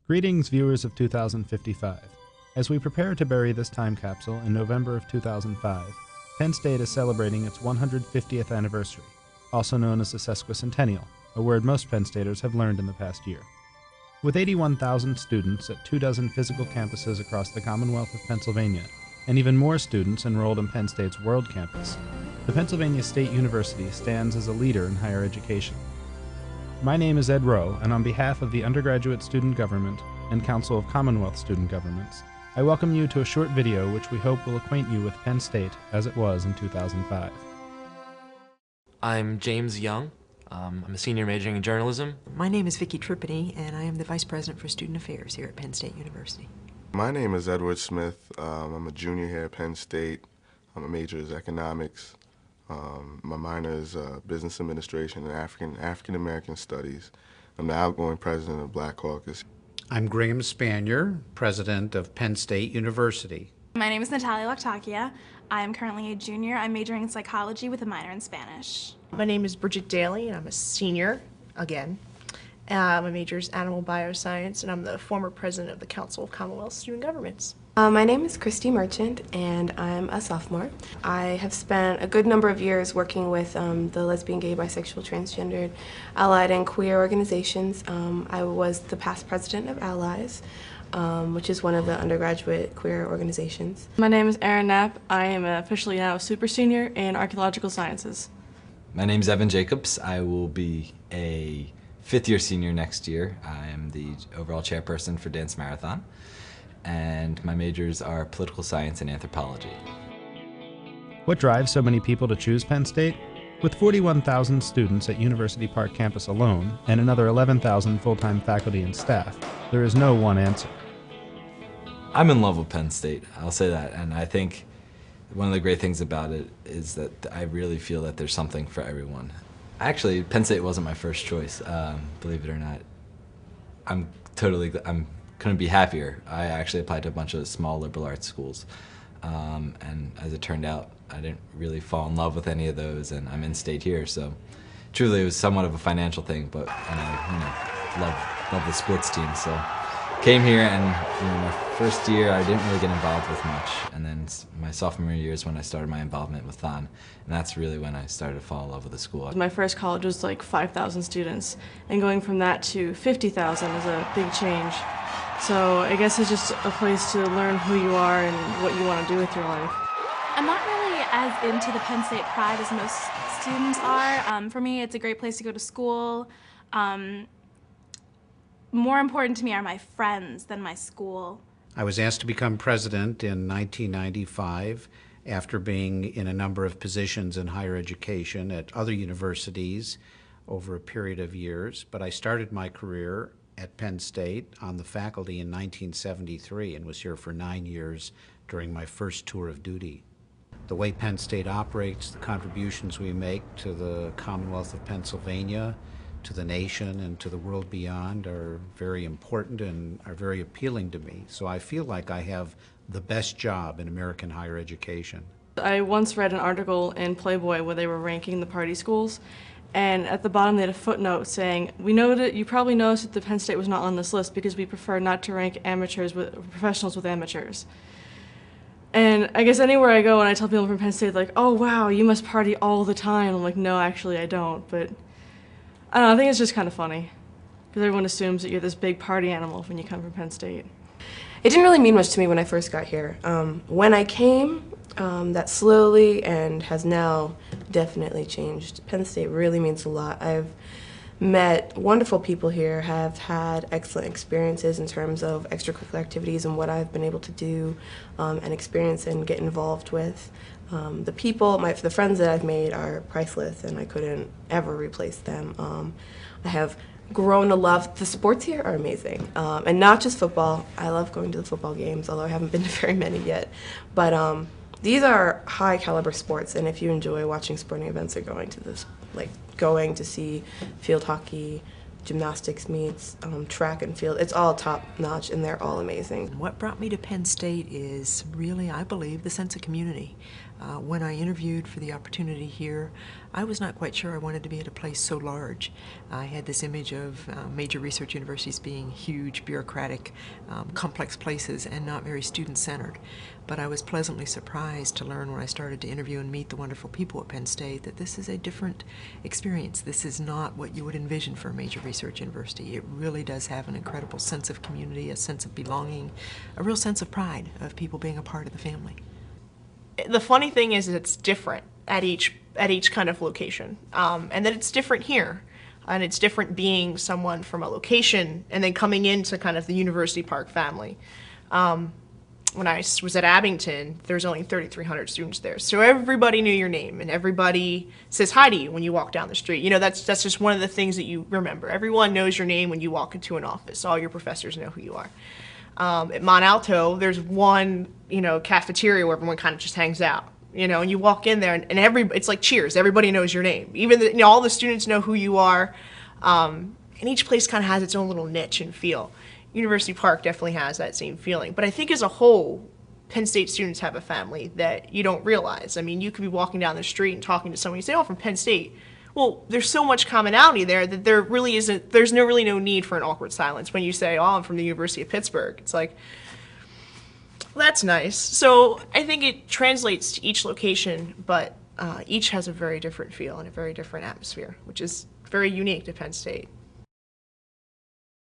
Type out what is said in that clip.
Greetings, viewers of 2055. As we prepare to bury this time capsule in November of 2005, Penn State is celebrating its 150th anniversary, also known as the sesquicentennial, a word most Penn Staters have learned in the past year. With 81,000 students at 24 physical campuses across the Commonwealth of Pennsylvania, and even more students enrolled in Penn State's World Campus, the Pennsylvania State University stands as a leader in higher education. My name is Ed Rowe, and on behalf of the Undergraduate Student Government and Council of Commonwealth Student Governments, I welcome you to a short video which we hope will acquaint you with Penn State as it was in 2005. I'm James Young. I'm a senior majoring in journalism. My name is Vicki Tripany, and I am the Vice President for Student Affairs here at Penn State University. My name is Edward Smith. I'm a junior here at Penn State. My major is economics. My minor is business administration and African American studies. I'm the outgoing president of Black Caucus. I'm Graham Spanier, president of Penn State University. My name is Natalia Lactakia. I am currently a junior. I'm majoring in psychology with a minor in Spanish. My name is Bridget Daly, and I'm a senior, again. My major is animal bioscience, and I'm the former president of the Council of Commonwealth Student Governments. My name is Christy Merchant, and I'm a sophomore. I have spent a good number of years working with the lesbian, gay, bisexual, transgendered, allied, and queer organizations. I was the past president of Allies, which is one of the undergraduate queer organizations. My name is Erin Knapp. I am officially now a super senior in archaeological sciences. My name is Evan Jacobs. I will be a fifth-year senior next year. I am the overall chairperson for Dance Marathon, and my majors are political science and anthropology. What drives so many people to choose Penn State? With 41,000 students at University Park campus alone, and another 11,000 full-time faculty and staff, there is no one answer. I'm in love with Penn State, I'll say that, and I think one of the great things about it is that I really feel that there's something for everyone. Actually, Penn State wasn't my first choice, believe it or not. I couldn't be happier. I actually applied to a bunch of small liberal arts schools, and as it turned out, I didn't really fall in love with any of those, and I'm in state here, so truly it was somewhat of a financial thing, but love the sports team, so came here, and my first year I didn't really get involved with much, and then my sophomore year is when I started my involvement with Thon, and that's really when I started to fall in love with the school. My first college was like 5,000 students, and going from that to 50,000 is a big change. So I guess it's just a place to learn who you are and what you want to do with your life. I'm not really as into the Penn State Pride as most students are. For me, it's a great place to go to school. More important to me are my friends than my school. I was asked to become president in 1995 after being in a number of positions in higher education at other universities over a period of years, but I started my career at Penn State on the faculty in 1973 and was here for 9 years during my first tour of duty. The way Penn State operates, the contributions we make to the Commonwealth of Pennsylvania, to the nation, and to the world beyond are very important and are very appealing to me. So I feel like I have the best job in American higher education. I once read an article in Playboy where they were ranking the party schools, and at the bottom they had a footnote saying, you probably noticed that the Penn State was not on this list because we prefer not to rank professionals with amateurs. And I guess anywhere I go and I tell people from Penn State, like, oh wow, you must party all the time. I'm like, no, actually I don't. But I don't know, I think it's just kind of funny because everyone assumes that you're this big party animal when you come from Penn State. It didn't really mean much to me when I first got here. When I came, that slowly and has now definitely changed. Penn State really means a lot. I've met wonderful people here, have had excellent experiences in terms of extracurricular activities and what I've been able to do and experience and get involved with. The people, the friends that I've made are priceless, and I couldn't ever replace them. I have grown to love the sports here are amazing, and not just football. I love going to the football games, although I haven't been to very many yet. But these are high caliber sports, and if you enjoy watching sporting events or going to this, like going to see field hockey, gymnastics meets, track and field, it's all top notch, and they're all amazing. What brought me to Penn State is really, I believe, the sense of community. When I interviewed for the opportunity here, I was not quite sure I wanted to be at a place so large. I had this image of major research universities being huge, bureaucratic, complex places and not very student-centered. But I was pleasantly surprised to learn when I started to interview and meet the wonderful people at Penn State that this is a different experience. This is not what you would envision for a major research university. It really does have an incredible sense of community, a sense of belonging, a real sense of pride of people being a part of the family. The funny thing is it's different at each kind of location, and that it's different here, and it's different being someone from a location and then coming into kind of the University Park family. When I was at Abington, there's only 3,300 students there, so everybody knew your name, and everybody says hi to you when you walk down the street. You know, that's just one of the things that you remember. Everyone knows your name when you walk into an office. All your professors know who you are. At Mont Alto, there's one, cafeteria where everyone kind of just hangs out, and you walk in there and it's like Cheers. Everybody knows your name. Even all the students know who you are, and each place kind of has its own little niche and feel. University Park definitely has that same feeling. But I think as a whole, Penn State students have a family that you don't realize. I mean, you could be walking down the street and talking to someone, you say, oh, from Penn State. Well, there's so much commonality there that there's really no need for an awkward silence when you say, oh, I'm from the University of Pittsburgh. It's like, well, that's nice. So I think it translates to each location, but each has a very different feel and a very different atmosphere, which is very unique to Penn State.